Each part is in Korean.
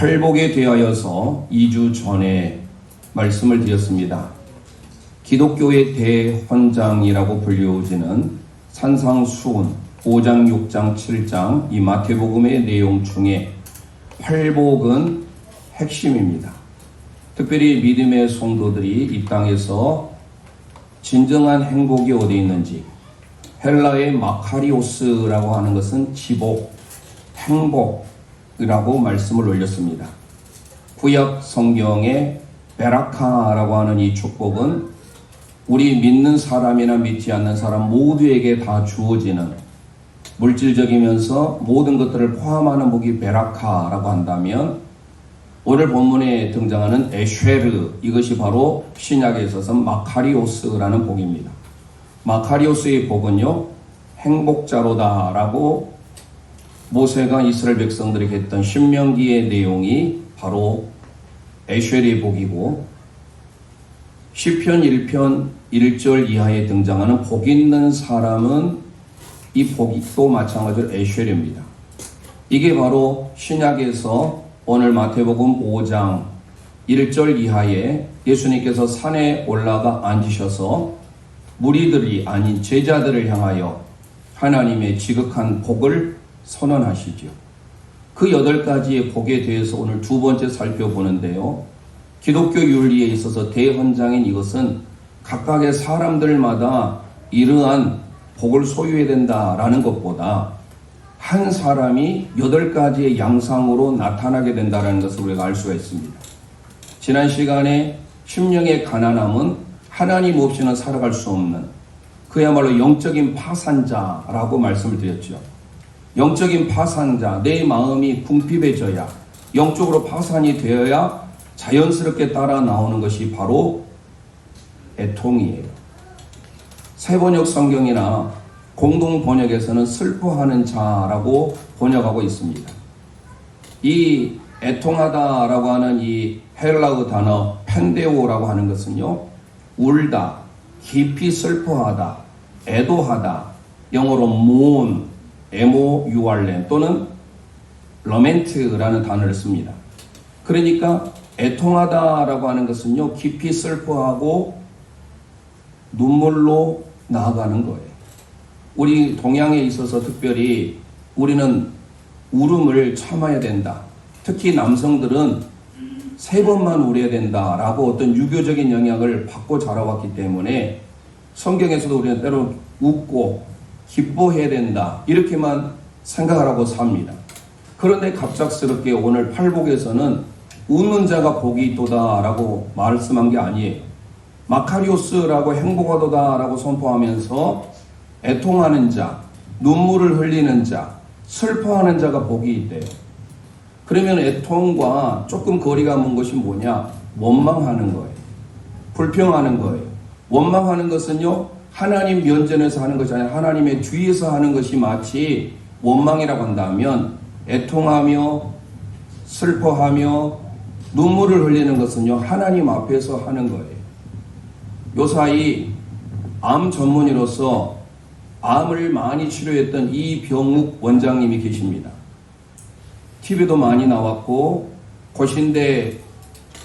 팔복에 대하여서 2주 전에 말씀을 드렸습니다. 기독교의 대헌장이라고 불리워지는 산상수훈 5장, 6장, 7장 이 마태복음의 내용 중에 팔복은 핵심입니다. 특별히 믿음의 성도들이 이 땅에서 진정한 행복이 어디 있는지, 헬라의 마카리오스라고 하는 것은 지복, 행복이라고 말씀을 올렸습니다. 구약 성경의 베라카라고 하는 이 축복은 우리 믿는 사람이나 믿지 않는 사람 모두에게 다 주어지는 물질적이면서 모든 것들을 포함하는 복이 베라카라고 한다면, 오늘 본문에 등장하는 에쉐르, 이것이 바로 신약에 있어서 마카리오스라는 복입니다. 마카리오스의 복은요, 행복자로다 라고 모세가 이스라엘 백성들에게 했던 신명기의 내용이 바로 에쉐르의 복이고, 시편 1편 1절 이하에 등장하는 복 있는 사람은 이 복이 또 마찬가지로 에쉐르입니다. 이게 바로 신약에서 오늘 마태복음 5장 1절 이하에 예수님께서 산에 올라가 앉으셔서 무리들이 아닌 제자들을 향하여 하나님의 지극한 복을 선언하시죠. 그 8가지의 복에 대해서 오늘 두 번째 살펴보는데요. 기독교 윤리에 있어서 대헌장인 이것은 각각의 사람들마다 이러한 복을 소유해야 된다라는 것보다 한 사람이 8가지의 양상으로 나타나게 된다는 것을 우리가 알 수가 있습니다. 지난 시간에 심령의 가난함은 하나님 없이는 살아갈 수 없는 그야말로 영적인 파산자라고 말씀을 드렸죠. 영적인 파산자, 내 마음이 궁핍해져야, 영적으로 파산이 되어야 자연스럽게 따라 나오는 것이 바로 애통이에요. 새번역 성경이나 공동 번역에서는 슬퍼하는 자라고 번역하고 있습니다. 이 애통하다라고 하는 이 헬라어 단어 펜데오라고 하는 것은요, 울다, 깊이 슬퍼하다, 애도하다, 영어로 mourn, M-O-U-R-N 또는 lamen트라는 단어를 씁니다. 그러니까 애통하다라고 하는 것은요, 깊이 슬퍼하고 눈물로 나아가는 거예요. 우리 동양에 있어서 특별히 우리는 울음을 참아야 된다. 특히 남성들은 3번만 울어야 된다라고 어떤 유교적인 영향을 받고 자라왔기 때문에 성경에서도 우리는 때로 웃고 기뻐해야 된다 이렇게만 생각하라고 삽니다. 그런데 갑작스럽게 오늘 팔복에서는 웃는 자가 복이 있도다라고 말씀한 게 아니에요. 마카리오스라고 행복하도다라고 선포하면서 애통하는 자, 눈물을 흘리는 자, 슬퍼하는 자가 복이 있대요. 그러면 애통과 조금 거리가 먼 것이 뭐냐? 원망하는 거예요. 불평하는 거예요. 원망하는 것은요, 하나님 면전에서 하는 것이 아니라 하나님의 뒤에서 하는 것이 마치 원망이라고 한다면, 애통하며 슬퍼하며 눈물을 흘리는 것은요, 하나님 앞에서 하는 거예요. 요사이 암 전문의로서 암을 많이 치료했던 이병욱 원장님이 계십니다. TV도 많이 나왔고 고신대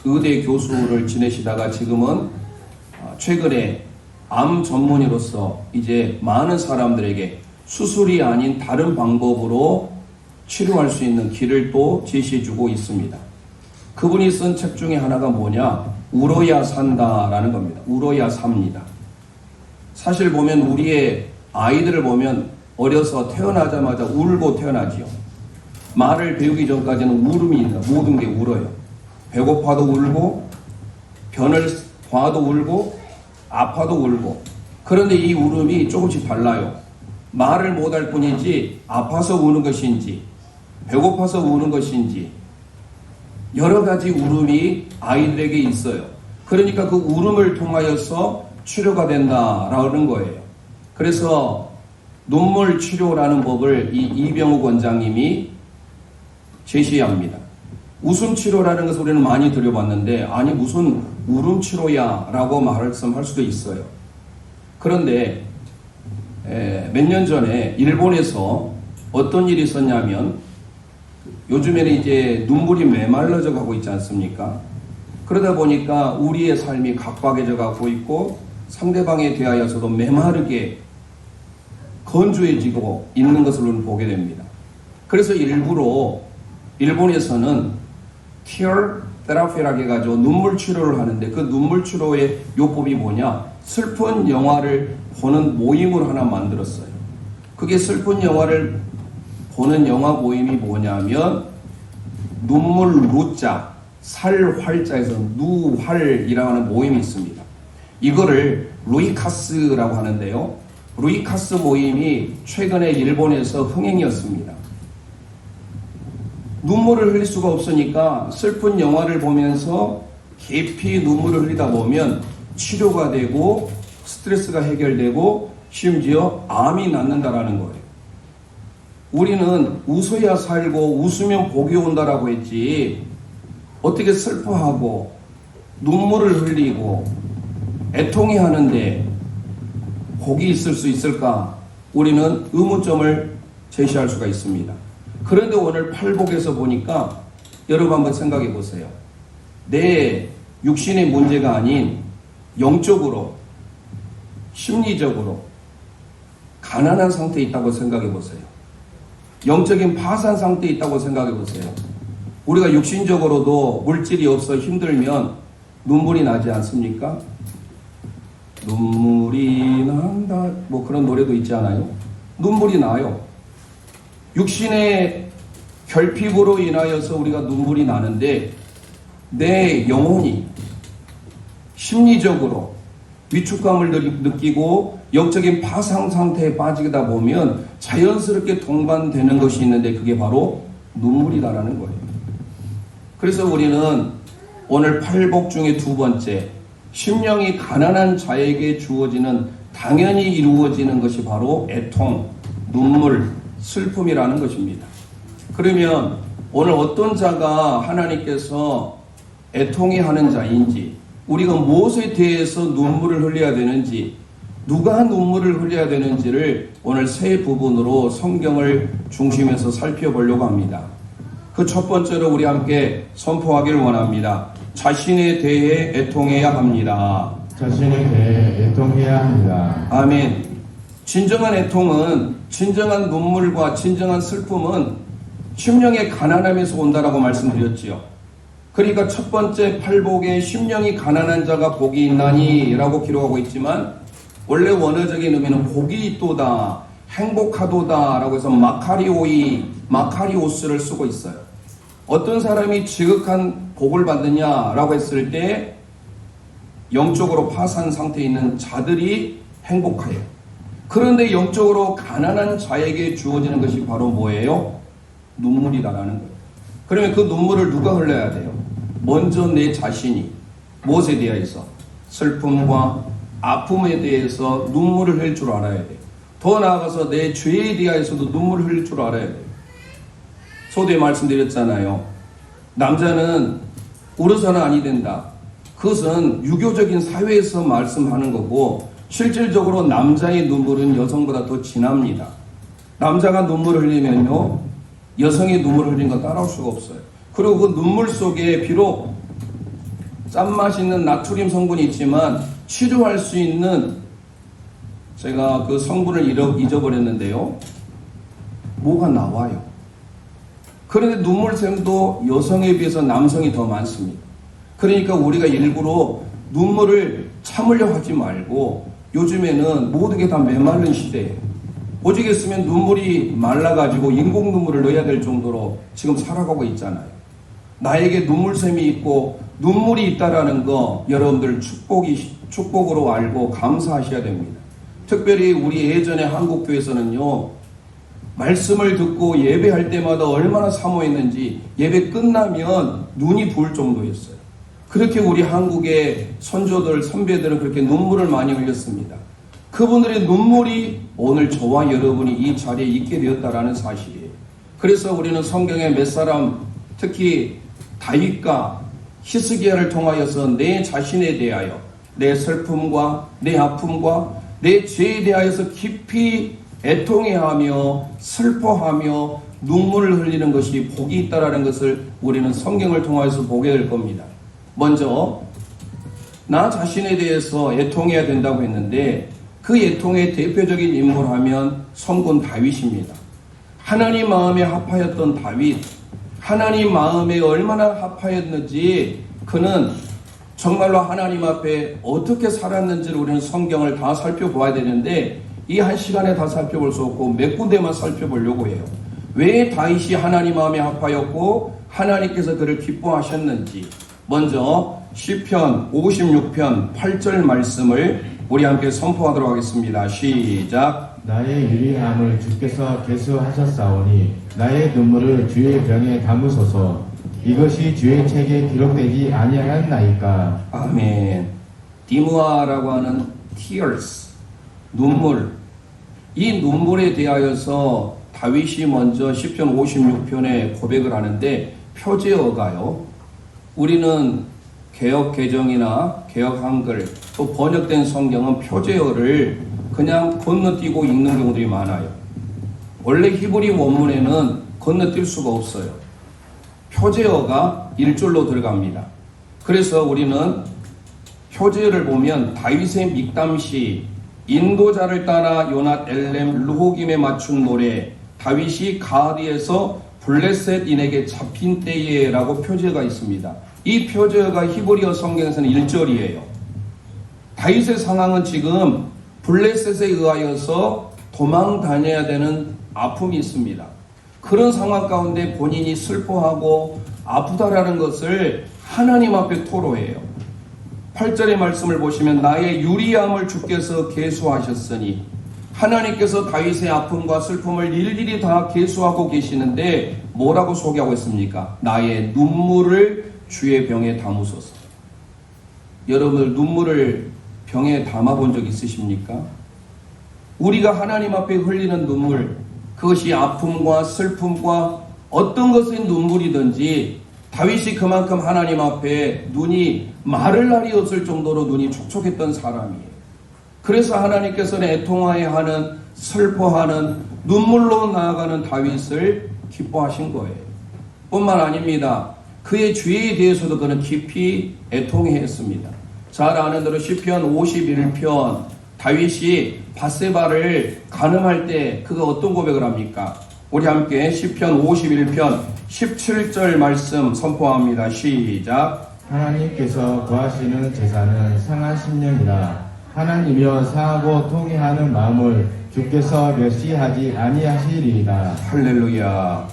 의대 교수를 지내시다가 지금은 최근에 암 전문의로서 이제 많은 사람들에게 수술이 아닌 다른 방법으로 치료할 수 있는 길을 또 제시해주고 있습니다. 그분이 쓴 책 중에 하나가 뭐냐? 울어야 산다라는 겁니다. 울어야 삽니다. 사실 보면 우리의 아이들을 보면 어려서 태어나자마자 울고 태어나지요. 말을 배우기 전까지는 울음입니다. 모든 게 울어요. 배고파도 울고, 변을 봐도 울고, 아파도 울고. 그런데 이 울음이 조금씩 달라요. 말을 못할 뿐이지 아파서 우는 것인지 배고파서 우는 것인지 여러 가지 울음이 아이들에게 있어요. 그러니까 그 울음을 통하여서 치료가 된다라는 거예요. 그래서 눈물 치료라는 법을 이병욱 원장님이 제시합니다. 웃음 치료라는 것을 우리는 많이 들여봤는데, 아니 무슨 울음 치료야 라고 말씀할 수도 있어요. 그런데 몇 년 전에 일본에서 어떤 일이 있었냐면 요즘에는 이제 눈물이 메말라져 가고 있지 않습니까? 그러다 보니까 우리의 삶이 각박해져 가고 있고 상대방에 대하여서도 메마르게 건조해지고 있는 것을 우리는 보게 됩니다. 그래서 일부러 일본에서는 tear therapy라고 해가지고 눈물 치료를 하는데 그 눈물 치료의 요법이 뭐냐? 슬픈 영화를 보는 모임을 하나 만들었어요. 그게 슬픈 영화를 보는 영화 모임이 뭐냐면 눈물 루자, 살 활자에서 누활이라고 하는 모임이 있습니다. 이거를 루이카스라고 하는데요. 루이카스 모임이 최근에 일본에서 흥행이었습니다. 눈물을 흘릴 수가 없으니까 슬픈 영화를 보면서 깊이 눈물을 흘리다 보면 치료가 되고 스트레스가 해결되고 심지어 암이 낫는다라는 거예요. 우리는 웃어야 살고 웃으면 복이 온다라고 했지 어떻게 슬퍼하고 눈물을 흘리고 애통해 하는데 복이 있을 수 있을까? 우리는 의문점을 제시할 수가 있습니다. 그런데 오늘 팔복에서 보니까 여러분 한번 생각해 보세요. 내 육신의 문제가 아닌 영적으로, 심리적으로 가난한 상태에 있다고 생각해 보세요. 영적인 파산 상태에 있다고 생각해 보세요. 우리가 육신적으로도 물질이 없어 힘들면 눈물이 나지 않습니까? 눈물이 난다 뭐 그런 노래도 있지 않아요? 눈물이 나요. 육신의 결핍으로 인하여서 우리가 눈물이 나는데 내 영혼이 심리적으로 위축감을 느끼고 영적인 파상 상태에 빠지다 보면 자연스럽게 동반되는 것이 있는데 그게 바로 눈물이다라는 거예요. 그래서 우리는 오늘 팔복 중에 두 번째 심령이 가난한 자에게 주어지는 당연히 이루어지는 것이 바로 애통, 눈물, 슬픔이라는 것입니다. 그러면 오늘 어떤 자가 하나님께서 애통해 하는 자인지 우리가 무엇에 대해서 눈물을 흘려야 되는지 누가 눈물을 흘려야 되는지를 오늘 세 부분으로 성경을 중심에서 살펴보려고 합니다. 그 첫 번째로 우리 함께 선포하기를 원합니다. 자신에 대해 애통해야 합니다. 자신에 대해 애통해야 합니다. 아멘. 진정한 애통은 진정한 눈물과 진정한 슬픔은 심령의 가난함에서 온다라고 말씀드렸지요. 그러니까 첫 번째 팔복에 심령이 가난한 자가 복이 있나니 라고 기록하고 있지만 원래 원어적인 의미는 복이 있도다, 행복하도다 라고 해서 마카리오스를 쓰고 있어요. 어떤 사람이 지극한 복을 받느냐라고 했을 때 영적으로 파산 상태에 있는 자들이 행복해요. 그런데 영적으로 가난한 자에게 주어지는 것이 바로 뭐예요? 눈물이다라는 거예요. 그러면 그 눈물을 누가 흘려야 돼요? 먼저 내 자신이 무엇에 대해서? 슬픔과 아픔에 대해서 눈물을 흘릴 줄 알아야 돼요. 더 나아가서 내 죄에 대해서도 눈물을 흘릴 줄 알아야 돼요. 소두에 말씀드렸잖아요. 남자는 울어서는 아니 된다. 그것은 유교적인 사회에서 말씀하는 거고 실질적으로 남자의 눈물은 여성보다 더 진합니다. 남자가 눈물을 흘리면요 여성의 눈물을 흘리는 거 따라올 수가 없어요. 그리고 그 눈물 속에 비록 짠맛 있는 나트륨 성분이 있지만 치료할 수 있는 제가 그 성분을 잊어버렸는데요. 뭐가 나와요. 그런데 눈물샘도 여성에 비해서 남성이 더 많습니다. 그러니까 우리가 일부러 눈물을 참으려 하지 말고 요즘에는 모든 게 다 메마른 시대예요. 오죽했으면 눈물이 말라가지고 인공 눈물을 넣어야 될 정도로 지금 살아가고 있잖아요. 나에게 눈물샘이 있고 눈물이 있다라는 거 여러분들 축복으로 알고 감사하셔야 됩니다. 특별히 우리 예전에 한국교회에서는요. 말씀을 듣고 예배할 때마다 얼마나 사모했는지 예배 끝나면 눈이 부을 정도였어요. 그렇게 우리 한국의 선조들, 선배들은 그렇게 눈물을 많이 흘렸습니다. 그분들의 눈물이 오늘 저와 여러분이 이 자리에 있게 되었다라는 사실이에요. 그래서 우리는 성경의 몇 사람, 특히 다윗과 히스기야를 통하여서 내 자신에 대하여 내 슬픔과 내 아픔과 내 죄에 대하여서 깊이 애통해하며 슬퍼하며 눈물을 흘리는 것이 복이 있다라는 것을 우리는 성경을 통해서 보게 될 겁니다. 먼저 나 자신에 대해서 애통해야 된다고 했는데 그 애통의 대표적인 인물하면 성군 다윗입니다. 하나님 마음에 합하였던 다윗, 하나님 마음에 얼마나 합하였는지 그는 정말로 하나님 앞에 어떻게 살았는지를 우리는 성경을 다 살펴보아야 되는데 이 한 시간에 다 살펴볼 수 없고 몇 군데만 살펴보려고 해요. 왜 다윗이 하나님 마음에 합하였고 하나님께서 그를 기뻐하셨는지 먼저 시편 56편 8절 말씀을 우리 함께 선포하도록 하겠습니다. 시작. 나의 유리함을 주께서 계수하셨사오니 나의 눈물을 주의 병에 담으소서. 이것이 주의 책에 기록되지 아니하였나이까. 아멘. 디무아라고 하는 tears, 눈물. 이 눈물에 대하여서 다윗이 먼저 시편 56편에 고백을 하는데 표제어가요. 우리는 개역 개정이나 개역 한글 또 번역된 성경은 표제어를 그냥 건너뛰고 읽는 경우들이 많아요. 원래 히브리 원문에는 건너뛸 수가 없어요. 표제어가 1줄로 들어갑니다. 그래서 우리는 표제어를 보면 다윗의 믹담시, 인도자를 따라 요낫 엘렘 르호김에 맞춘 노래, 다윗이 가디에서 블레셋인에게 잡힌 때에 라고 표제어가 있습니다. 이 표제어가 히브리어 성경에서는 1절이에요. 다윗의 상황은 지금 블레셋에 의하여서 도망 다녀야 되는 아픔이 있습니다. 그런 상황 가운데 본인이 슬퍼하고 아프다라는 것을 하나님 앞에 토로해요. 8절의 말씀을 보시면 나의 유리함을 주께서 계수하셨으니 하나님께서 다윗의 아픔과 슬픔을 일일이 다 계수하고 계시는데 뭐라고 소개하고 있습니까? 나의 눈물을 주의 병에 담으소서. 여러분들 눈물을 병에 담아본 적 있으십니까? 우리가 하나님 앞에 흘리는 눈물, 그것이 아픔과 슬픔과 어떤 것의 눈물이든지 다윗이 그만큼 하나님 앞에 눈이 마를 날이 없을 정도로 눈이 촉촉했던 사람이에요. 그래서 하나님께서는 애통하여 하는, 슬퍼하는, 눈물로 나아가는 다윗을 기뻐하신 거예요. 뿐만 아닙니다. 그의 죄에 대해서도 그는 깊이 애통했습니다. 잘 아는 대로 시편 51편 다윗이 밧세바를 간음할 때 그가 어떤 고백을 합니까? 우리 함께 시편 51편 17절 말씀 선포합니다. 시작. 하나님께서 구하시는 제사는 상한 심령이라. 하나님이여 상하고 통회하는 마음을 주께서 멸시하지 아니하시리이다. 할렐루야.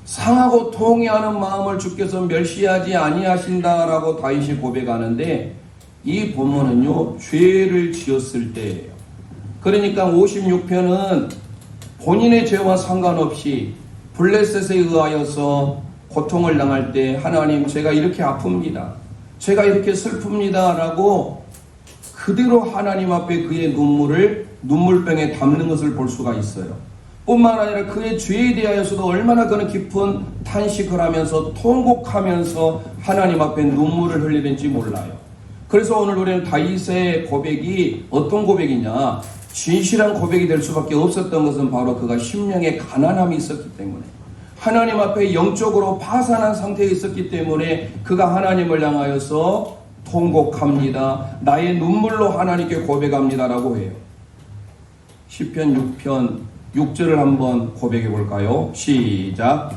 상하고 통회하는 마음을 주께서 멸시하지 아니하신다라고 다윗이 고백하는데 이 본문은요 죄를 지었을 때예요. 그러니까 56편은 본인의 죄와 상관없이 블레셋에 의하여서 고통을 당할 때 하나님 제가 이렇게 아픕니다. 제가 이렇게 슬픕니다. 라고 그대로 하나님 앞에 그의 눈물을 눈물병에 담는 것을 볼 수가 있어요. 뿐만 아니라 그의 죄에 대하여서도 얼마나 그는 깊은 탄식을 하면서 통곡하면서 하나님 앞에 눈물을 흘리는지 몰라요. 그래서 오늘 우리는 다윗의 고백이 어떤 고백이냐, 진실한 고백이 될 수밖에 없었던 것은 바로 그가 심령에 가난함이 있었기 때문에, 하나님 앞에 영적으로 파산한 상태에 있었기 때문에 그가 하나님을 향하여서 통곡합니다. 나의 눈물로 하나님께 고백합니다라고 해요. 시편 6편 6절을 한번 고백해 볼까요? 시작.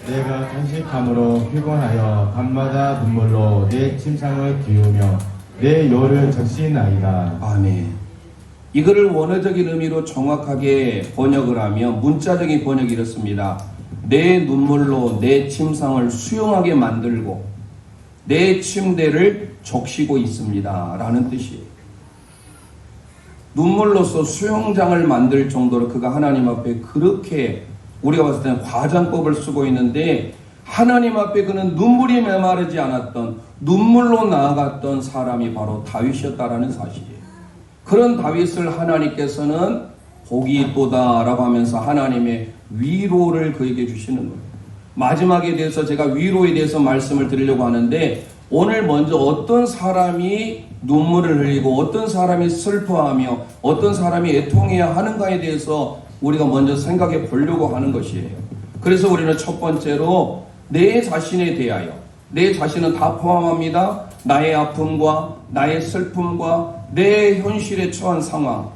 내가 탄식함으로 피곤하여 밤마다 눈물로 내 침상을 비우며 내 요를 적시나이다. 아멘. 이거를 원어적인 의미로 정확하게 번역을 하면 문자적인 번역이 이렇습니다. 내 눈물로 내 침상을 수용하게 만들고 내 침대를 적시고 있습니다 라는 뜻이에요. 눈물로서 수영장을 만들 정도로 그가 하나님 앞에 그렇게 우리가 봤을 때는 과장법을 쓰고 있는데 하나님 앞에 그는 눈물이 메마르지 않았던, 눈물로 나아갔던 사람이 바로 다윗이었다라는 사실이에요. 그런 다윗을 하나님께서는 복이 있도다 라고 하면서 하나님의 위로를 그에게 주시는 거예요. 마지막에 대해서 제가 위로에 대해서 말씀을 드리려고 하는데 오늘 먼저 어떤 사람이 눈물을 흘리고 어떤 사람이 슬퍼하며 어떤 사람이 애통해야 하는가에 대해서 우리가 먼저 생각해 보려고 하는 것이에요. 그래서 우리는 첫 번째로 내 자신에 대하여, 내 자신은 다 포함합니다. 나의 아픔과 나의 슬픔과 내 현실에 처한 상황.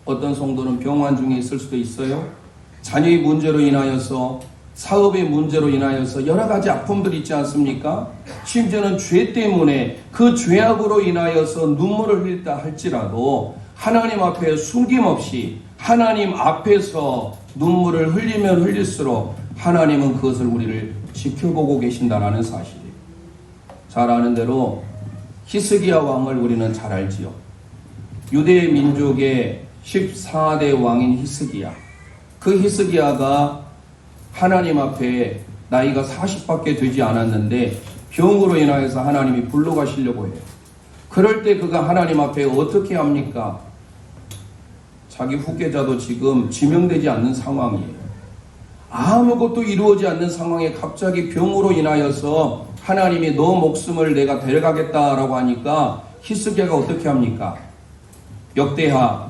어떤 성도는 병환 중에 있을 수도 있어요. 자녀의 문제로 인하여서, 사업의 문제로 인하여서 여러 가지 아픔들이 있지 않습니까? 심지어는 죄 때문에 그 죄악으로 인하여서 눈물을 흘린다 할지라도 하나님 앞에 숨김없이 하나님 앞에서 눈물을 흘리면 흘릴수록 하나님은 그것을 우리를 지켜보고 계신다라는 사실이에요. 잘 아는 대로 히스기야 왕을 우리는 잘 알지요. 유대 민족의 14대 왕인 히스기야. 그 히스기야가 하나님 앞에 나이가 40밖에 되지 않았는데 병으로 인하여서 하나님이 불러가시려고 해요. 그럴 때 그가 하나님 앞에 어떻게 합니까? 자기 후계자도 지금 지명되지 않는 상황이에요. 아무것도 이루어지지 않는 상황에 갑자기 병으로 인하여서 하나님이 너 목숨을 내가 데려가겠다라고 하니까 히스기야가 어떻게 합니까? 역대하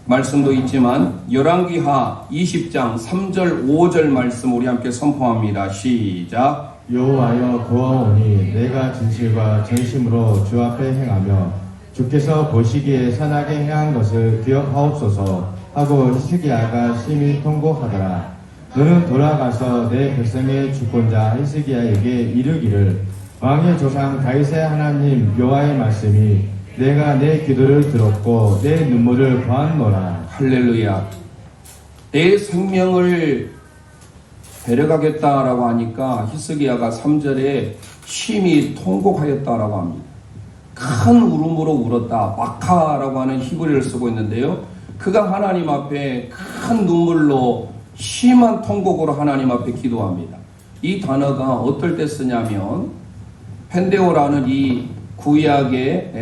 말씀도 있지만 열왕기하 20장 3절 5절 말씀 우리 함께 선포합니다. 시작. 여호와여 구하오니 내가 진실과 전심으로 주 앞에 행하며 주께서 보시기에 선하게 행한 것을 기억하옵소서 하고 히스기야가 심히 통곡하더라. 너는 돌아가서 내 백성의 주권자 히스기야에게 이르기를 왕의 조상 다윗의 하나님 여호와의 말씀이 내가 내 기도를 들었고 내 눈물을 보았노라. 할렐루야. 내 생명을 데려가겠다라고 하니까 히스기야가 3절에 심히 통곡하였다라고 합니다. 큰 울음으로 울었다. 마카라고 하는 히브리를 쓰고 있는데요. 그가 하나님 앞에 큰 눈물로 심한 통곡으로 하나님 앞에 기도합니다. 이 단어가 어떨 때 쓰냐면 펜데오라는 이 구약의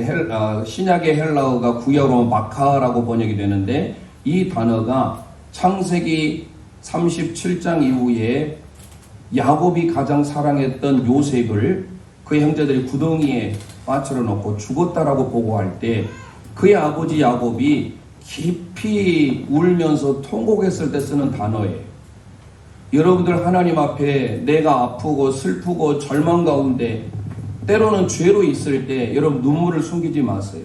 신약의 헬라어가 구약으로 마카라고 번역이 되는데 이 단어가 창세기 37장 이후에 야곱이 가장 사랑했던 요셉을 그 형제들이 구덩이에 빠뜨려 놓고 죽었다라고 보고할 때 그의 아버지 야곱이 깊이 울면서 통곡했을 때 쓰는 단어예요. 여러분들 하나님 앞에 내가 아프고 슬프고 절망 가운데 때로는 죄로 있을 때 여러분 눈물을 숨기지 마세요.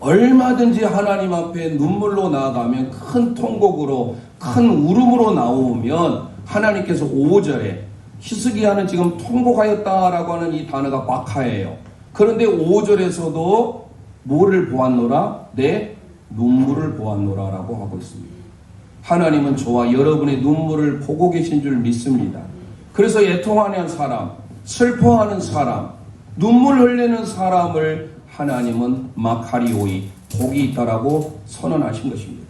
얼마든지 하나님 앞에 눈물로 나아가면 큰 통곡으로 큰 울음으로 나오면 하나님께서 5절에 히스기야는 지금 통곡하였다라고 하는 이 단어가 마카예요. 그런데 5절에서도 뭐를 보았노라? 내 눈물을 보았노라라고 하고 있습니다. 하나님은 저와 여러분의 눈물을 보고 계신 줄 믿습니다. 그래서 애통하는 사람, 슬퍼하는 사람, 눈물 흘리는 사람을 하나님은 마카리오이 복이 있다라고 선언하신 것입니다.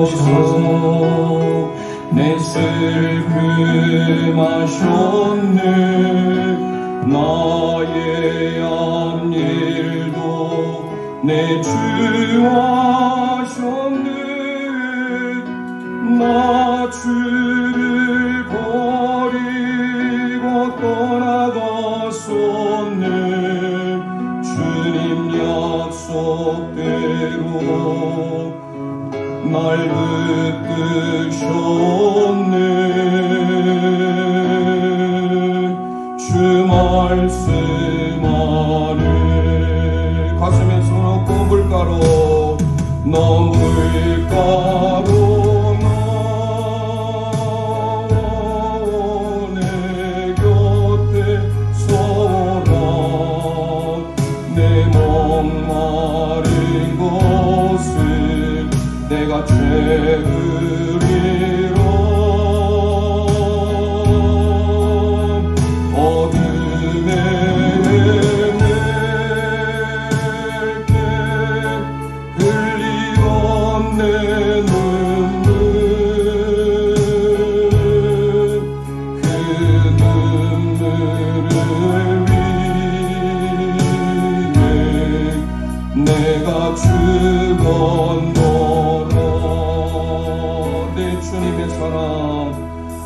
오셔서 내 슬픔 하셨네. 나의 앞일도 내 주 하셨네. 나 주를 버리고 떠나갔었네. 주님 약속대로 날 붙드셨네. 주 말씀 안에 가슴에 손 얹고 물가로 너 물가로 나와 내 곁에 서라. 내 목마른 것을 내가 채우리라. 어둠에 헤맬 때 흘리던 내 눈물, 그 눈물을 위해 내가 죽었노라. 내 주님의 사랑,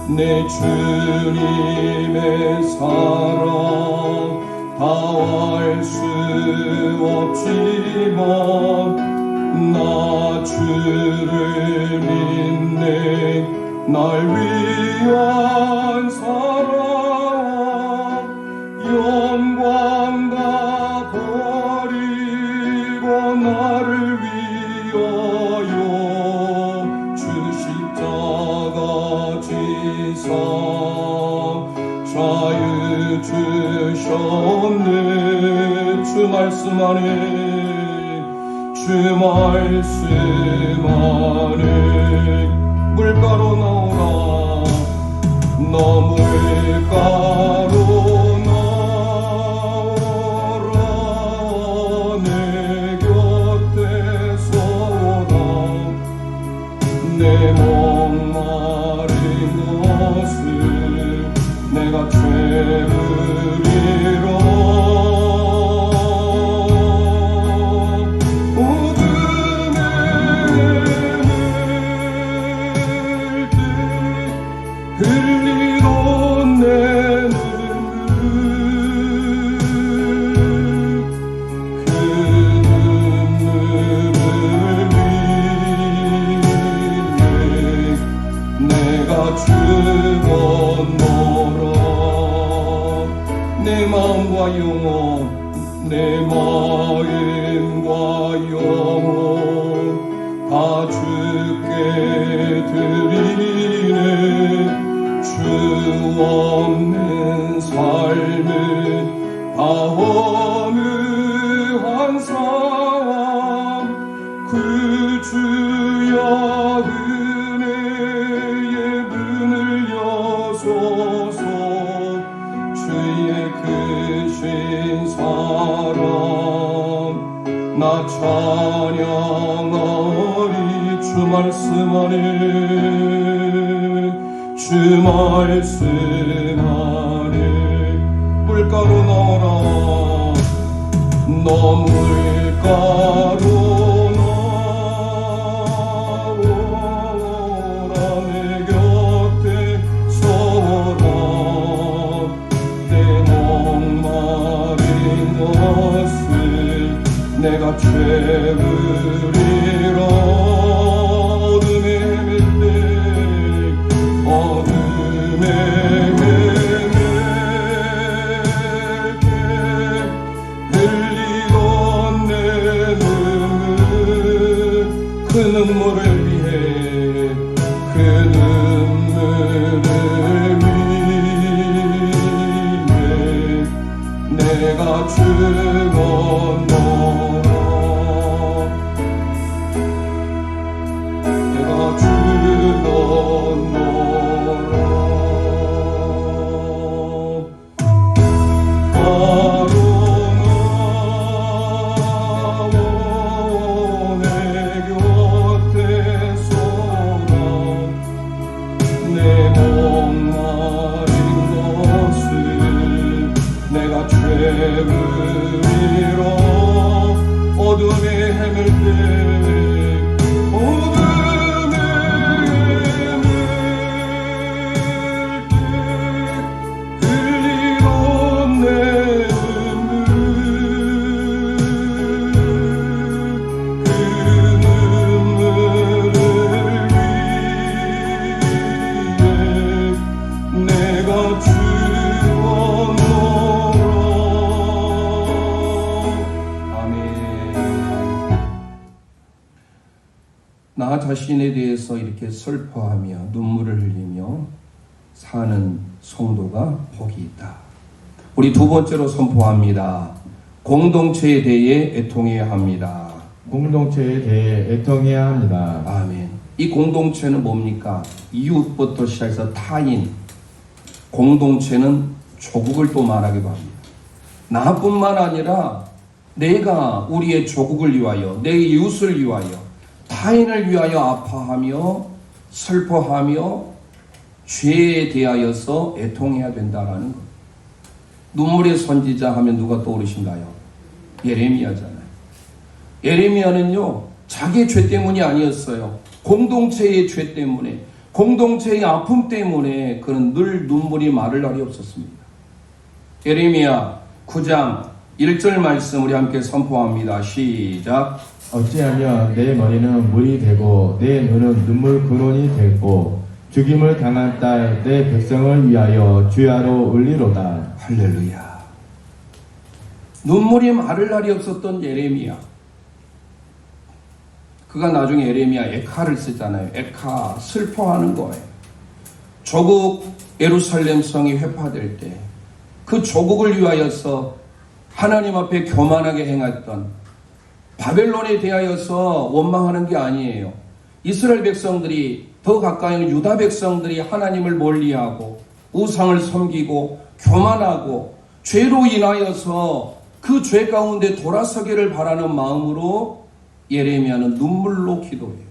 내 주님의 사랑 다할 수 없지만 나 주를 믿네 날 위한 사랑 영광 다 버리고 나를 위하여 주 십자가 지사 자유 주셨네 주 말씀 안에 주 말씀 안에 물가로 나오라 너 물가로 나오라 내 곁에서 오라 내 목마른 것을 내가 채우리라 흘리던 내 눈물 그 눈물을 위해 내가 죽었노라 내 마음과 영혼 내 마음과 영혼 다 주께 드리네 주 없는 삶은 다 허무한 삶 그 주여 은혜의 문을 여소서 주의 크신 사랑 나 찬양하리 주 말씀 안에 주 말씀 안에 물가로 나오라 너 물가로 나오라 내 곁에 서라 내 목마른 것을 내가 채우리라 어둠에 헤맬 때 어둠에 흘리던 내 눈물 그 눈물을 위해 그 눈물을 위해 내가 죽었노라 내가 죽었노라 채우리라 어둠에 헤맬 때 어둠에 헤맬 때 흘리던 내 눈물 그 눈물을 위해 내가 나 자신에 대해서 이렇게 슬퍼하며 눈물을 흘리며 사는 성도가 복이 있다. 우리 두 번째로 선포합니다. 공동체에 대해 애통해야 합니다. 공동체에 대해 애통해야 합니다. 아멘. 이 공동체는 뭡니까? 이웃부터 시작해서 타인. 공동체는 조국을 또 말하기도 합니다. 나뿐만 아니라 내가 우리의 조국을 위하여, 내 이웃을 위하여, 타인을 위하여 아파하며 슬퍼하며 죄에 대하여서 애통해야 된다라는 것. 눈물의 선지자 하면 누가 떠오르신가요? 예레미야잖아요. 예레미야는요, 자기의 죄 때문이 아니었어요. 공동체의 죄 때문에, 공동체의 아픔 때문에 그는 늘 눈물이 마를 날이 없었습니다. 예레미야 9장 1절 말씀 우리 함께 선포합니다. 시작. 어찌하면 내 머리는 물이 되고 내 눈은 눈물 근원이 되고 죽임을 당한 딸 내 백성을 위하여 주야로 울리로다. 할렐루야. 눈물이 마를 날이 없었던 예레미야. 그가 나중에 예레미야 에카를 쓰잖아요. 에카, 슬퍼하는 거예요. 조국 예루살렘 성이 회파될 때 그 조국을 위하여서 하나님 앞에 교만하게 행했던 바벨론에 대하여서 원망하는 게 아니에요. 이스라엘 백성들이 더 가까이 있는 유다 백성들이 하나님을 멀리하고 우상을 섬기고 교만하고 죄로 인하여서 그 죄 가운데 돌아서기를 바라는 마음으로 예레미야는 눈물로 기도해요.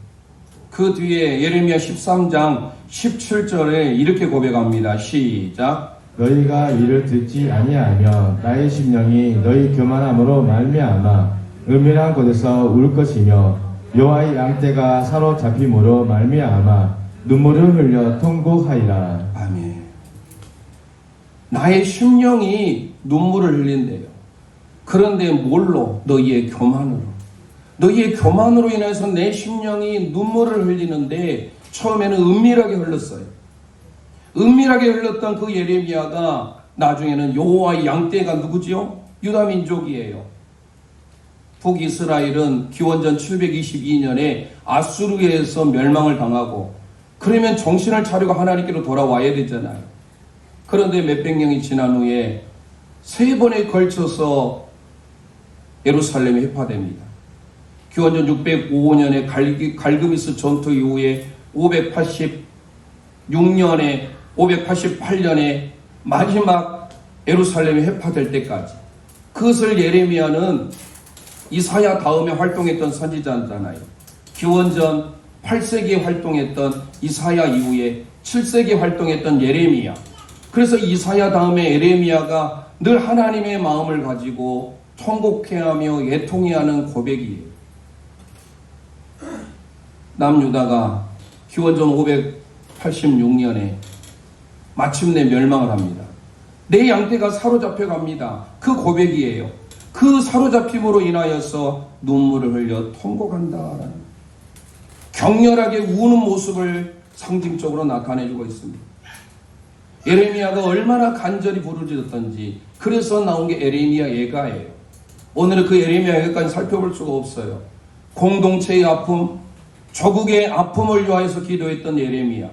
그 뒤에 예레미야 13장 17절에 이렇게 고백합니다. 시작. 너희가 이를 듣지 아니하면 나의 심령이 너희 교만함으로 말미암아 은밀한 곳에서 울 것이며 여호와의 양떼가 사로잡힘으로 말미암아 눈물을 흘려 통곡하리라. 아멘. 나의 심령이 눈물을 흘린대요. 그런데 뭘로? 너희의 교만으로. 너희의 교만으로 인해서 내 심령이 눈물을 흘리는데 처음에는 은밀하게 흘렀어요. 은밀하게 흘렀던 그 예레미야가 나중에는 여호와의 양떼가 누구지요? 유다 민족이에요. 북이스라엘은 기원전 722년에 아수르에서 멸망을 당하고 그러면 정신을 차리고 하나님께로 돌아와야 되잖아요. 그런데 몇백 년이 지난 후에 세 번에 걸쳐서 예루살렘이 회파됩니다. 기원전 605년에 갈그미스 전투 이후에 588년에 마지막 예루살렘이 회파될 때까지 그것을 예레미야는 이사야 다음에 활동했던 선지자잖아요. 기원전 8세기에 활동했던 이사야 이후에 7세기에 활동했던 예레미야. 그래서 이사야 다음에 예레미야가 늘 하나님의 마음을 가지고 통곡해하며 애통해하는 고백이에요. 남유다가 기원전 586년에 마침내 멸망을 합니다. 내 양떼가 사로잡혀 갑니다. 그 고백이에요. 그 사로잡힘으로 인하여서 눈물을 흘려 통곡한다라는 격렬하게 우는 모습을 상징적으로 나타내주고 있습니다. 예레미야가 얼마나 간절히 부르짖었던지 그래서 나온 게 예레미야 예가예요. 오늘은 그 예레미야 예가까지 살펴볼 수가 없어요. 공동체의 아픔, 조국의 아픔을 위하여서 기도했던 예레미야.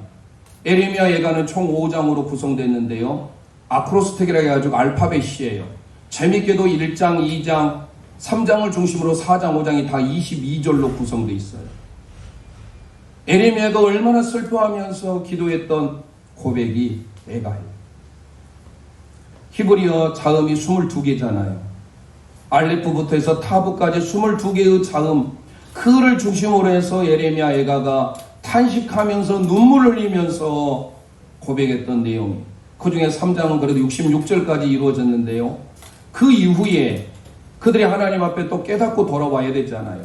예레미야 예가는 총 5장으로 구성됐는데요. 아크로스텍이라고 해가지고 알파벳이에요. 재밌게도 1장, 2장, 3장을 중심으로 4장, 5장이 다 22절로 구성되어 있어요. 예레미야가 얼마나 슬퍼하면서 기도했던 고백이 예가예요. 히브리어 자음이 22개잖아요. 알레프부터 해서 타브까지 22개의 자음, 그를 중심으로 해서 예레미야 예가가 탄식하면서 눈물을 흘리면서 고백했던 내용이 그 중에 3장은 그래도 66절까지 이루어졌는데요. 그 이후에 그들이 하나님 앞에 또 깨닫고 돌아와야 되잖아요.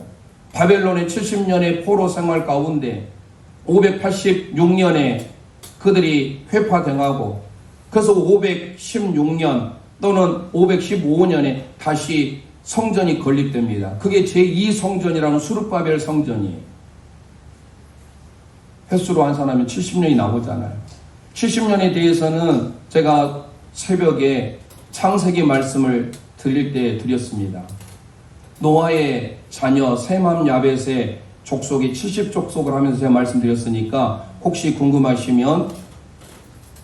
바벨론의 70년의 포로 생활 가운데 586년에 그들이 회파당하고 그래서 516년 또는 515년에 다시 성전이 건립됩니다. 그게 제2성전이라는 수르바벨 성전이에요. 횟수로 환산하면 70년이 나오잖아요. 70년에 대해서는 제가 새벽에 창세기 말씀을 드릴 때 드렸습니다. 노아의 자녀 셈함 야벳의 족속이 70족속을 하면서 제가 말씀드렸으니까 혹시 궁금하시면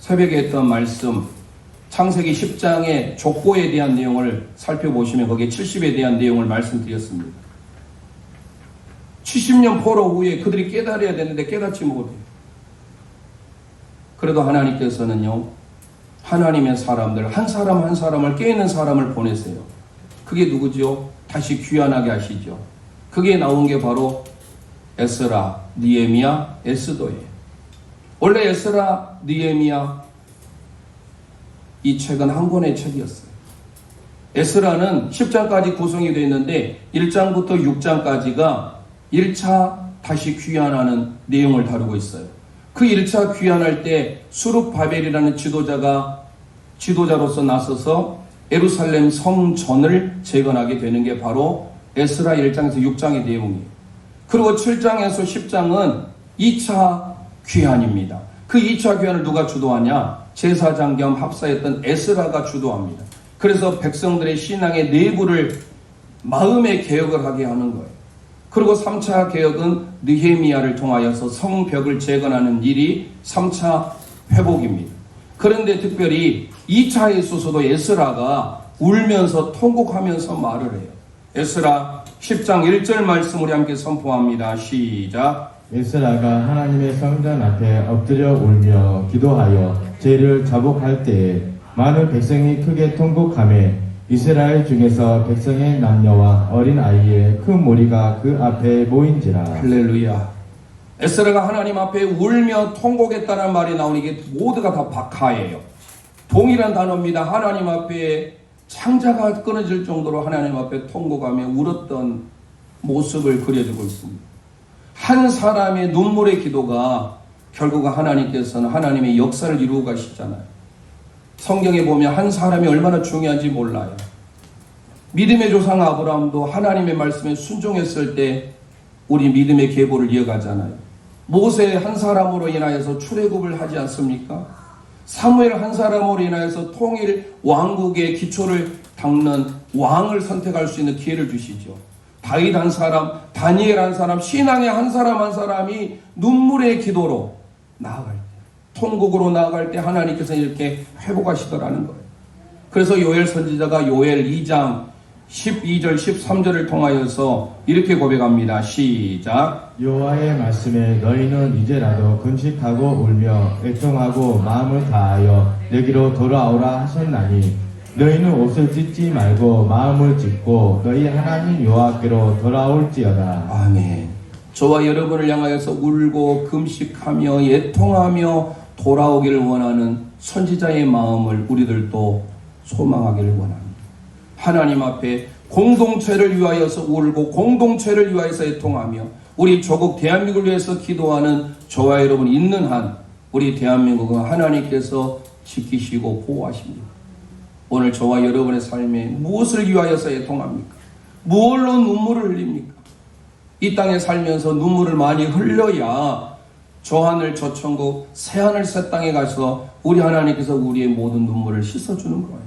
새벽에 했던 말씀 창세기 10장의 족보에 대한 내용을 살펴보시면 거기에 70에 대한 내용을 말씀드렸습니다. 70년 포로 후에 그들이 깨달아야 되는데 깨닫지 못해요. 그래도 하나님께서는요, 하나님의 사람들, 한 사람 한 사람을 깨는 사람을 보내세요. 그게 누구죠? 다시 귀환하게 하시죠. 그게 나온 게 바로 에스라, 느헤미야, 에스더예요. 원래 에스라, 느헤미야 이 책은 한 권의 책이었어요. 에스라는 10장까지 구성이 되어 있는데 1장부터 6장까지가 1차 다시 귀환하는 내용을 다루고 있어요. 그 1차 귀환할 때 수룹바벨이라는 지도자로서 나서서 예루살렘 성전을 재건하게 되는 게 바로 에스라 1장에서 6장의 내용이에요. 그리고 7장에서 10장은 2차 귀환입니다. 그 2차 귀환을 누가 주도하냐? 제사장 겸 합사였던 에스라가 주도합니다. 그래서 백성들의 신앙의 내부를 마음의 개혁을 하게 하는 거예요. 그리고 3차 개혁은 느헤미야를 통하여서 성벽을 재건하는 일이 3차 회복입니다. 그런데 특별히 2차에 있어서도 에스라가 울면서 통곡하면서 말을 해요. 에스라 10장 1절 말씀 우리 함께 선포합니다. 시작. 에스라가 하나님의 성전 앞에 엎드려 울며 기도하여 죄를 자복할 때에 많은 백성이 크게 통곡하며 이스라엘 중에서 백성의 남녀와 어린 아이의 큰 무리가 그 앞에 모인지라. 할렐루야. 에스라가 하나님 앞에 울며 통곡했다는 말이 나오니 이게 모두가 다 박하예요. 동일한 단어입니다. 하나님 앞에 창자가 끊어질 정도로 하나님 앞에 통곡하며 울었던 모습을 그려주고 있습니다. 한 사람의 눈물의 기도가 결국 하나님께서는 하나님의 역사를 이루어 가시잖아요. 성경에 보면 한 사람이 얼마나 중요한지 몰라요. 믿음의 조상 아브라함도 하나님의 말씀에 순종했을 때 우리 믿음의 계보를 이어가잖아요. 모세 한 사람으로 인하여서 출애굽을 하지 않습니까? 사무엘 한 사람으로 인하여서 통일 왕국의 기초를 닦는 왕을 선택할 수 있는 기회를 주시죠. 다윗 한 사람, 다니엘 한 사람, 신앙의 한 사람 한 사람이 눈물의 기도로 나아갈 때, 통곡으로 나아갈 때 하나님께서 이렇게 회복하시더라는 거예요. 그래서 요엘 선지자가 요엘 2장 12절 13절을 통하여서 이렇게 고백합니다. 시작. 여호와의 말씀에 너희는 이제라도 금식하고 울며 애통하고 마음을 다하여 내게로 돌아오라 하셨나니 너희는 옷을 찢지 말고 마음을 찢고 너희 하나님 여호와께로 돌아올지어다. 아멘. 저와 여러분을 향하여서 울고 금식하며 애통하며 돌아오기를 원하는 선지자의 마음을 우리들도 소망하기를 원합니다. 하나님 앞에 공동체를 위하여서 울고 공동체를 위하여서 애통하며 우리 조국 대한민국을 위해서 기도하는 저와 여러분 있는 한 우리 대한민국은 하나님께서 지키시고 보호하십니다. 오늘 저와 여러분의 삶에 무엇을 위하여서 애통합니까? 무엇로 눈물을 흘립니까? 이 땅에 살면서 눈물을 많이 흘려야 저 하늘 저 천국 새 하늘 새 땅에 가서 우리 하나님께서 우리의 모든 눈물을 씻어주는 거예요.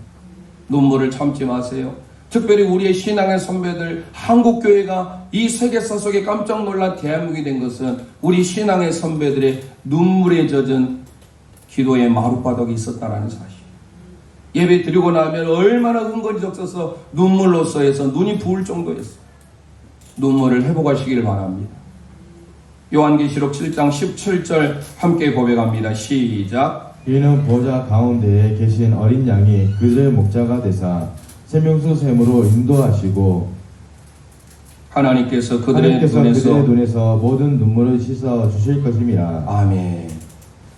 눈물을 참지 마세요. 특별히 우리의 신앙의 선배들, 한국교회가 이 세계사 속에 깜짝 놀란 대한민국이 된 것은 우리 신앙의 선배들의 눈물에 젖은 기도의 마룻바닥이 있었다라는 사실. 예배 드리고 나면 얼마나 흥건적서서 눈물로써 해서 눈이 부을 정도였어요. 눈물을 회복하시길 바랍니다. 요한계시록 7장 17절 함께 고백합니다. 시작. 이는 보좌 가운데에 계신 어린 양이 그들의 목자가 되사 생명수 샘으로 인도하시고 하나님께서 그들의 그들의 눈에서 모든 눈물을 씻어 주실 것임이라. 아멘.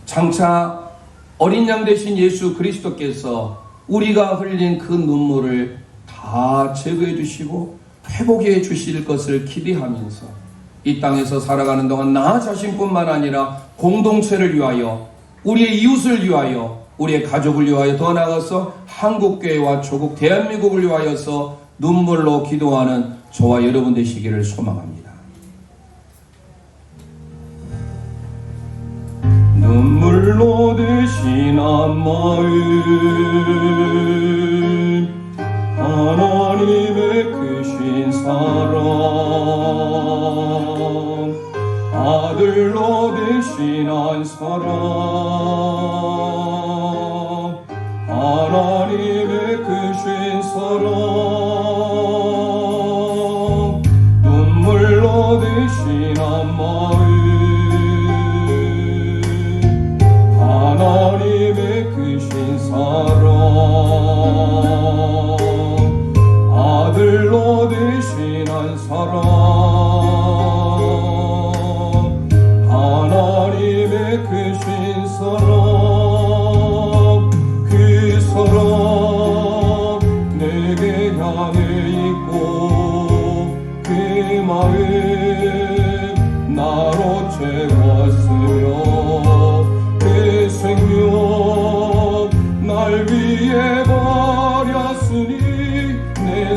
장차 어린 양 되신 예수 그리스도께서 우리가 흘린 그 눈물을 다 제거해 주시고 회복해 주실 것을 기대하면서 이 땅에서 살아가는 동안 나 자신뿐만 아니라 공동체를 위하여, 우리의 이웃을 위하여, 우리의 가족을 위하여, 더 나아가서 한국교회와 조국 대한민국을 위하여서 눈물로 기도하는 저와 여러분 되시기를 소망합니다. 눈물로 드신한 마음, 하나님의 크신 사랑, 아들로 되신한 사랑, 하나님의 크신 사랑, 눈물로 되신한 마음, 하나님의 크신 사랑, 아들로 되신한 사랑, 하나님의 크신 사랑, 그 사랑 내게 향해 있고 그 마음 나로 채웠으며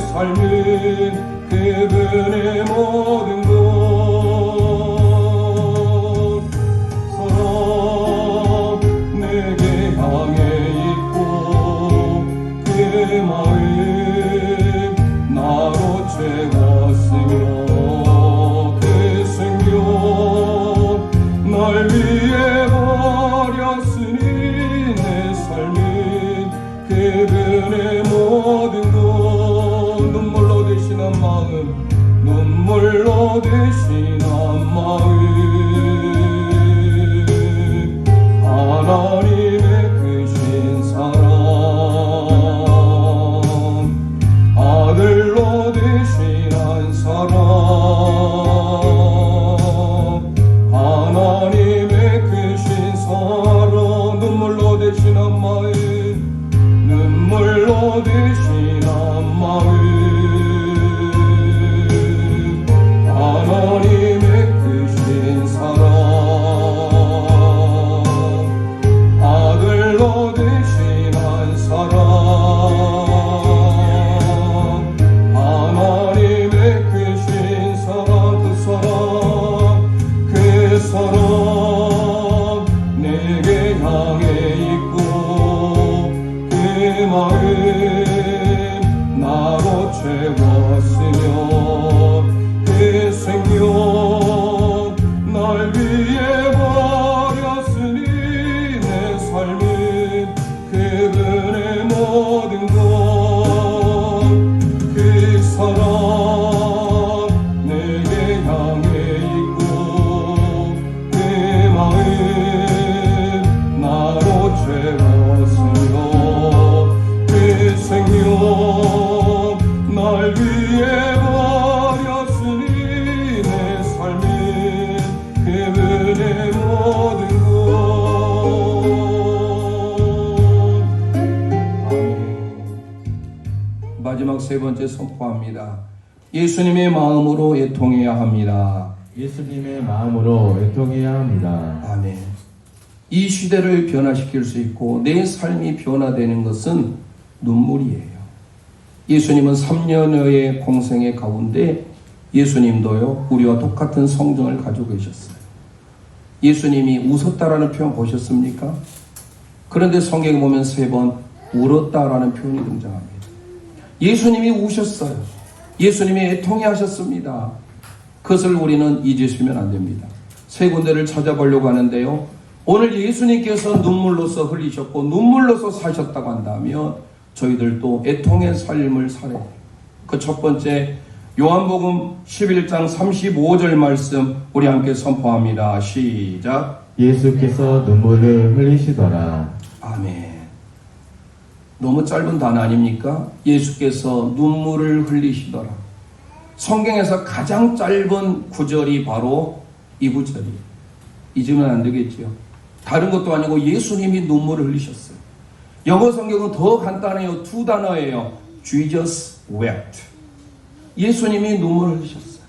삶은 그분의 모든 것 사랑 내게 향해 있고 그 마음 나로 채웠으며 그 생명 날 위해 버렸으니 내 삶은 그분의 모든 것 눈물로 대신한 마음 눈물로 대신한 마음 하나님의 크신 사랑 아들로 대신한 사랑 하나님의 크신 사랑 눈물로 대신한 마음 눈물로 대신한 마음 하나님의 크신 사랑 아들로 대신한 사랑 하나님의 크신 사랑 그 사랑 내게 향해 있고 그 마음 나로 채웠으며 그 생명 날 위해 버렸으니 내 삶은 그분의 모든 것그 사랑 내게 향해 있고 그 마음 나로 채웠으며 그 생명 날 위해 버렸으니 내 삶은 그분의 모든 것 아멘. 마지막 세 번째 선포합니다. 예수님의 마음으로 애통해야 합니다. 예수님의 마음으로 애통해야 합니다. 아멘. 이 시대를 변화시킬 수 있고 내 삶이 변화되는 것은 눈물이에요. 예수님은 3년여의 공생의 가운데 예수님도요 우리와 똑같은 성정을 가지고 계셨어요. 예수님이 웃었다라는 표현 보셨습니까? 그런데 성경에 보면 3번 울었다라는 표현이 등장합니다. 예수님이 우셨어요. 예수님이 애통해 하셨습니다. 그것을 우리는 잊으시면 안 됩니다. 세 군데를 찾아보려고 하는데요. 오늘 예수님께서 눈물로서 흘리셨고 눈물로서 사셨다고 한다면 저희들도 애통의 삶을 살아야 돼요. 그 첫 번째 요한복음 11장 35절 말씀 우리 함께 선포합니다. 시작. 예수께서 눈물을 흘리시더라. 아멘. 너무 짧은 단어 아닙니까? 예수께서 눈물을 흘리시더라. 성경에서 가장 짧은 구절이 바로 이 구절이에요. 잊으면 안 되겠죠. 다른 것도 아니고 예수님이 눈물을 흘리셨어요. 영어 성경은 더 간단해요. 2 단어예요. Jesus wept. 예수님이 눈물을 흘리셨어요.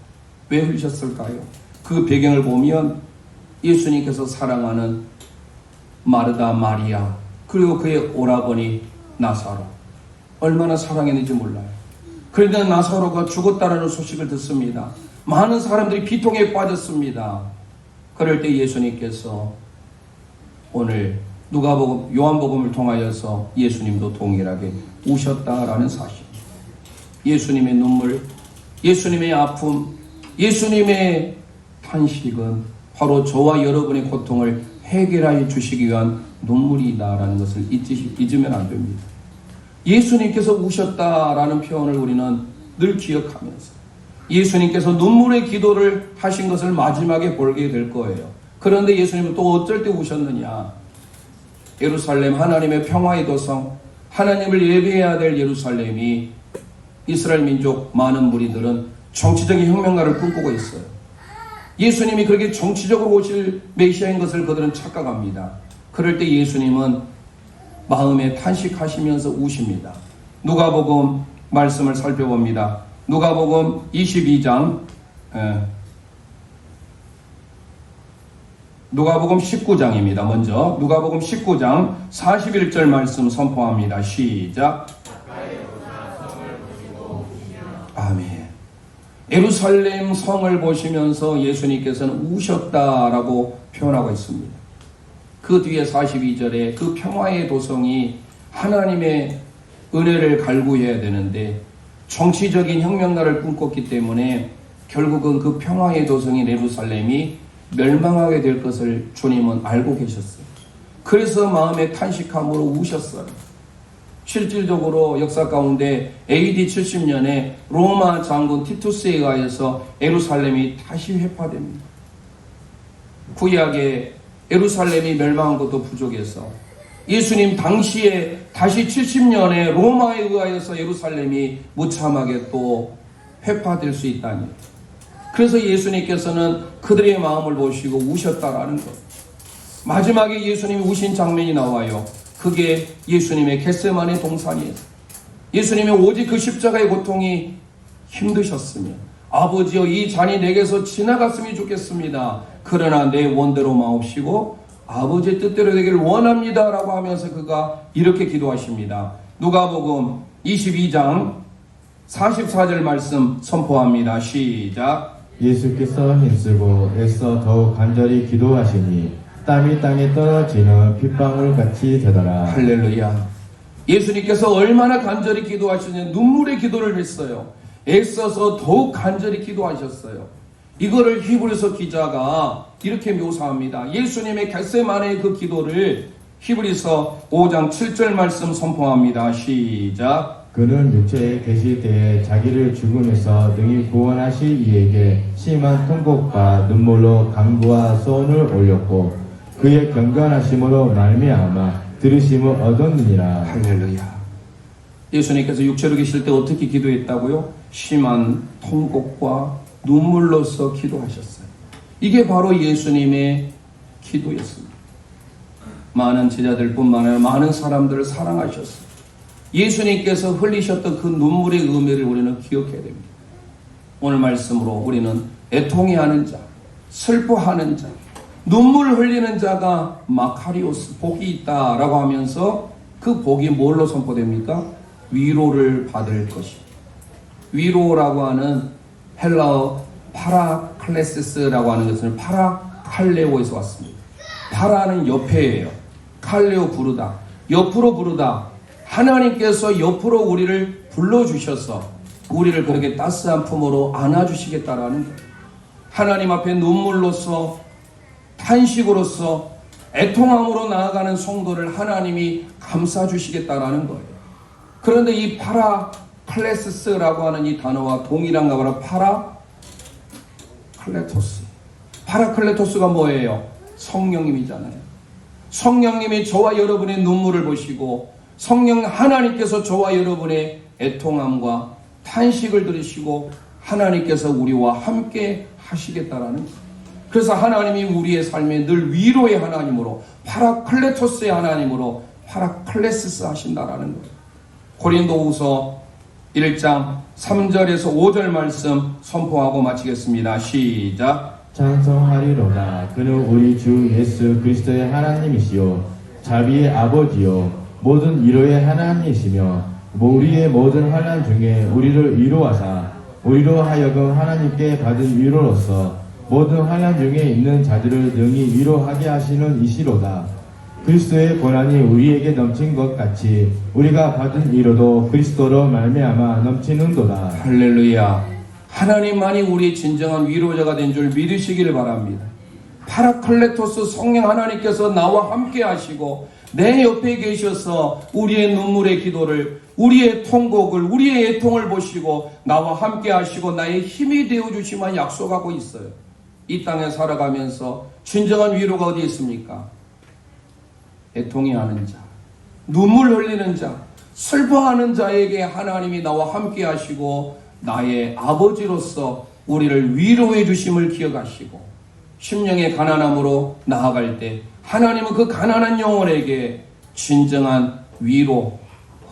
왜 흘리셨을까요? 그 배경을 보면 예수님께서 사랑하는 마르다, 마리아 그리고 그의 오라버니 나사로 얼마나 사랑했는지 몰라요. 그런데 나사로가 죽었다라는 소식을 듣습니다. 많은 사람들이 비통에 빠졌습니다. 그럴 때 예수님께서 오늘 누가복음, 요한복음을 통하여서 예수님도 동일하게 우셨다라는 사실. 예수님의 눈물, 예수님의 아픔, 예수님의 탄식은 바로 저와 여러분의 고통을 해결하여 주시기 위한 눈물이다라는 것을 잊으면 안 됩니다. 예수님께서 우셨다라는 표현을 우리는 늘 기억하면서 예수님께서 눈물의 기도를 하신 것을 마지막에 보게 될 거예요. 그런데 예수님은 또 어쩔 때 우셨느냐? 예루살렘 하나님의 평화의 도성, 하나님을 예배해야 될 예루살렘이 이스라엘 민족 많은 무리들은 정치적인 혁명가를 꿈꾸고 있어요. 예수님이 그렇게 정치적으로 오실 메시아인 것을 그들은 착각합니다. 그럴 때 예수님은 마음에 탄식하시면서 우십니다. 누가복음 말씀을 살펴봅니다. 누가복음 22장 누가복음 19장입니다. 먼저 누가복음 19장 41절 말씀 선포합니다. 시작. 아멘. 예루살렘 성을 보시면서 예수님께서는 우셨다라고 표현하고 있습니다. 그 뒤에 42절에 그 평화의 도성이 하나님의 은혜를 갈구해야 되는데 정치적인 혁명가를 꿈꿨기 때문에 결국은 그 평화의 도성인 예루살렘이 멸망하게 될 것을 주님은 알고 계셨어요. 그래서 마음에 탄식함으로 우셨어요. 실질적으로 역사 가운데 AD 70년에 로마 장군 티투스에 의하여서 예루살렘이 다시 회파됩니다. 구약에 예루살렘이 멸망한 것도 부족해서 예수님 당시에 다시 70년에 로마에 의하여서 예루살렘이 무참하게 또 회파될 수 있다니. 그래서 예수님께서는 그들의 마음을 보시고 우셨다라는 것. 마지막에 예수님이 우신 장면이 나와요. 그게 예수님의 겟세마네 동산이에요. 예수님이 오직 그 십자가의 고통이 힘드셨으며 아버지여 이 잔이 내게서 지나갔으면 좋겠습니다. 그러나 내 원대로 마옵시고 아버지의 뜻대로 되기를 원합니다 라고 하면서 그가 이렇게 기도하십니다. 누가복음 22장 44절 말씀 선포합니다. 시작. 예수께서 힘쓰고 애써 더욱 간절히 기도하시니 땀이 땅에 떨어지는 핏방울 같이 되더라. 할렐루야. 예수님께서 얼마나 간절히 기도하시냐, 눈물의 기도를 했어요. 애써서 더욱 간절히 기도하셨어요. 이거를 히브리서 기자가 이렇게 묘사합니다. 예수님의 겟세마네의 그 기도를 히브리서 5장 7절 말씀 선포합니다. 시작. 그는 육체에 계실 때에 자기를 죽음에서 능히 구원하실 이에게 심한 통곡과 눈물로 간구와 소원을 올렸고 그의 경건하심으로 말미암아 들으심을 얻었느니라. 할렐루야. 예수님께서 육체로 계실 때 어떻게 기도했다고요? 심한 통곡과 눈물로서 기도하셨어요. 이게 바로 예수님의 기도였습니다. 많은 제자들뿐만 아니라 많은 사람들을 사랑하셨어요. 예수님께서 흘리셨던 그 눈물의 의미를 우리는 기억해야 됩니다. 오늘 말씀으로 우리는 애통해하는 자, 슬퍼하는 자, 눈물 흘리는 자가 마카리오스, 복이 있다라고 하면서 그 복이 뭘로 선포됩니까? 위로를 받을 것입니다. 위로라고 하는 헬라어 파라클레시스라고 하는 것은 파라칼레오에서 왔습니다. 파라는 옆에예요. 칼레오 부르다, 옆으로 부르다. 하나님께서 옆으로 우리를 불러주셔서 우리를 그렇게 따스한 품으로 안아주시겠다라는 거예요. 하나님 앞에 눈물로서 탄식으로서 애통함으로 나아가는 성도를 하나님이 감싸주시겠다라는 거예요. 그런데 이 파라클레시스라고 하는 이 단어와 동일한가 봐라. 파라클레토스. 파라클레토스가 뭐예요? 성령님이잖아요. 성령님이 저와 여러분의 눈물을 보시고 성령 하나님께서 저와 여러분의 애통함과 탄식을 들으시고 하나님께서 우리와 함께 하시겠다라는 거예요. 그래서 하나님이 우리의 삶에 늘 위로의 하나님으로 파라클레토스의 하나님으로 파라클레시스 하신다라는 거예요. 고린도후서 1장 3절에서 5절 말씀 선포하고 마치겠습니다. 시작. 찬송하리로다. 그는 우리 주 예수 그리스도의 하나님이시요 자비의 아버지요 모든 위로의 하나님이시며 우리의 모든 환난 중에 우리를 위로하사 우리로 하여금 하나님께 받은 위로로서 모든 환난 중에 있는 자들을 능히 위로하게 하시는 이시로다. 그리스도의 고난이 우리에게 넘친 것 같이 우리가 받은 위로도 그리스도로 말미암아 넘치는도다. 할렐루야. 하나님만이 우리의 진정한 위로자가 된 줄 믿으시기를 바랍니다. 파라클레토스 성령 하나님께서 나와 함께 하시고 내 옆에 계셔서 우리의 눈물의 기도를, 우리의 통곡을, 우리의 애통을 보시고 나와 함께 하시고 나의 힘이 되어주시만 약속하고 있어요. 이 땅에 살아가면서 진정한 위로가 어디 있습니까? 애통해하는 자, 눈물 흘리는 자, 슬퍼하는 자에게 하나님이 나와 함께 하시고 나의 아버지로서 우리를 위로해 주심을 기억하시고 심령의 가난함으로 나아갈 때 하나님은 그 가난한 영혼에게 진정한 위로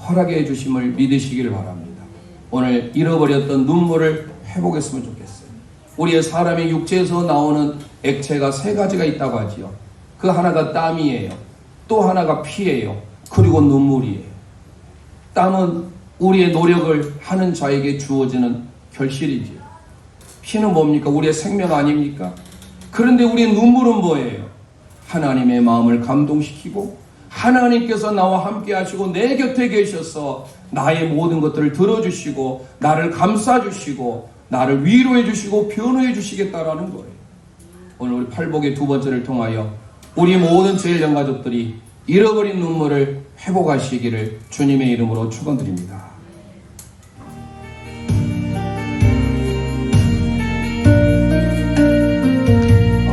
허락해 주심을 믿으시기를 바랍니다. 오늘 잃어버렸던 눈물을 회복했으면 좋겠어요. 우리의 사람의 육체에서 나오는 액체가 세 가지가 있다고 하지요. 그 하나가 땀이에요. 또 하나가 피예요. 그리고 눈물이에요. 땀은 우리의 노력을 하는 자에게 주어지는 결실이지요. 피는 뭡니까? 우리의 생명 아닙니까? 그런데 우리의 눈물은 뭐예요? 하나님의 마음을 감동시키고 하나님께서 나와 함께 하시고 내 곁에 계셔서 나의 모든 것들을 들어주시고 나를 감싸주시고 나를 위로해 주시고 변호해 주시겠다라는 거예요. 오늘 우리 팔복의 두 번째를 통하여 우리 모든 제일령 가족들이 잃어버린 눈물을 회복하시기를 주님의 이름으로 축원드립니다.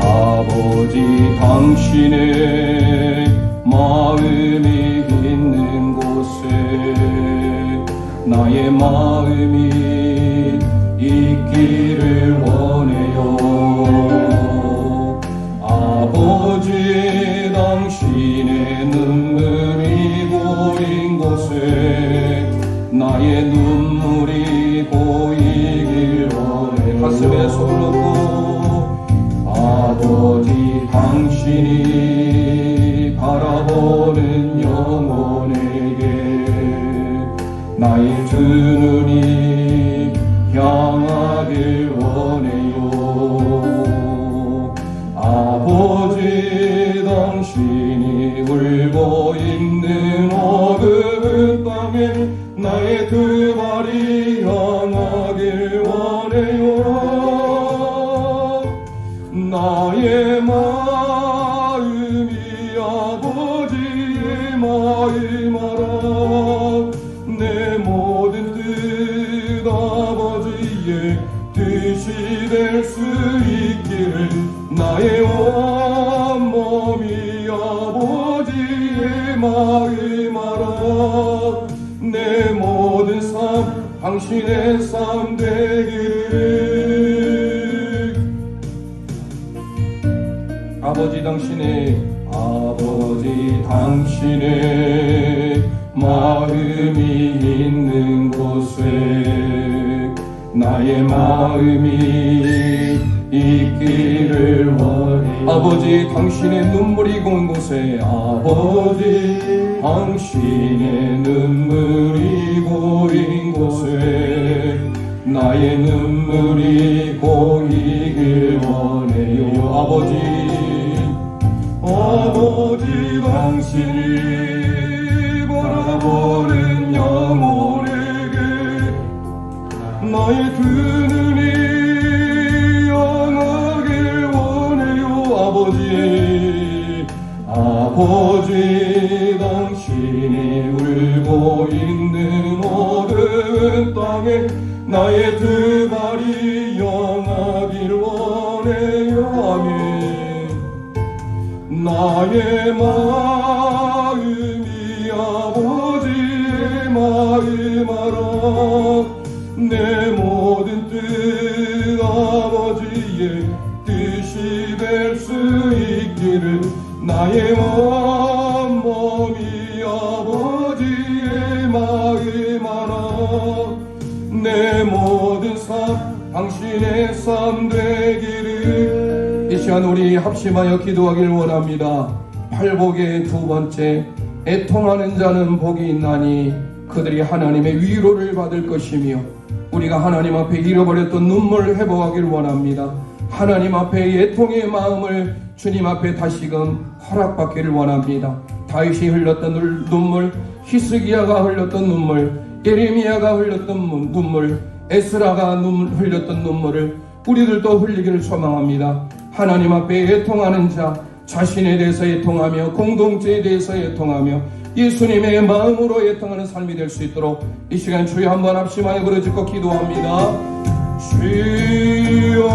아버지 당신의 마음이 있는 곳에 나의 마음이 있기를 원해요. 아버지 당신의 눈물이 고인 곳에 나의 눈물이 고이길 원해. 가슴에 손을 얹고 아버지 당신이 바라보는 영혼에게 나의 두 눈이 향하길 원해요. 아버지 당신이 울고 있는 어두운 땅에 나의 두 발이 향하길 원해요. 나의 마음이 아버지의 마음 알아 내 모든 뜻 아버지의 뜻이 될 수 있기를 나의 온 몸이 아버지의 마음 알아 내 모든 삶 당신의 삶 되기를. 아버지 당신의 마음이 있는 곳에 나의 마음이 있기를 원해. 아버지 당신의 눈물이 고인 곳에 아버지 당신의 눈물이 고인 곳에 나의 눈물이 고이길 원해요. 아버지 당신이 바라보는 영혼에게 나의 두 눈이 향하길 원해요. 아버지 당신이 울고 있는 어두운 땅에 나의 두 발이 향하길 원해요. 아멘. 나의 마음이 아버지의 마음 알아 내 모든 뜻 아버지의 뜻이 될 수 있기를 나의 온 몸이 아버지의 마음 알아 내 모든 삶 당신의 삶 되기를. 이 시간 우리 합심하여 기도하길 원합니다. 팔복의 두 번째, 애통하는 자는 복이 있나니 그들이 하나님의 위로를 받을 것이며, 우리가 하나님 앞에 잃어버렸던 눈물을 회복하길 원합니다. 하나님 앞에 애통의 마음을 주님 앞에 다시금 허락받기를 원합니다. 다윗이 흘렸던 눈물, 히스기야가 흘렸던 눈물, 예레미야가 흘렸던 눈물, 에스라가 흘렸던 눈물을 우리들도 흘리기를 소망합니다. 하나님 앞에 애통하는 자, 자신에 대해서 애통하며 공동체에 대해서 애통하며 예수님의 마음으로 애통하는 삶이 될 수 있도록 이 시간 주여 한번 합심하여 부르짖고 기도합니다. 주여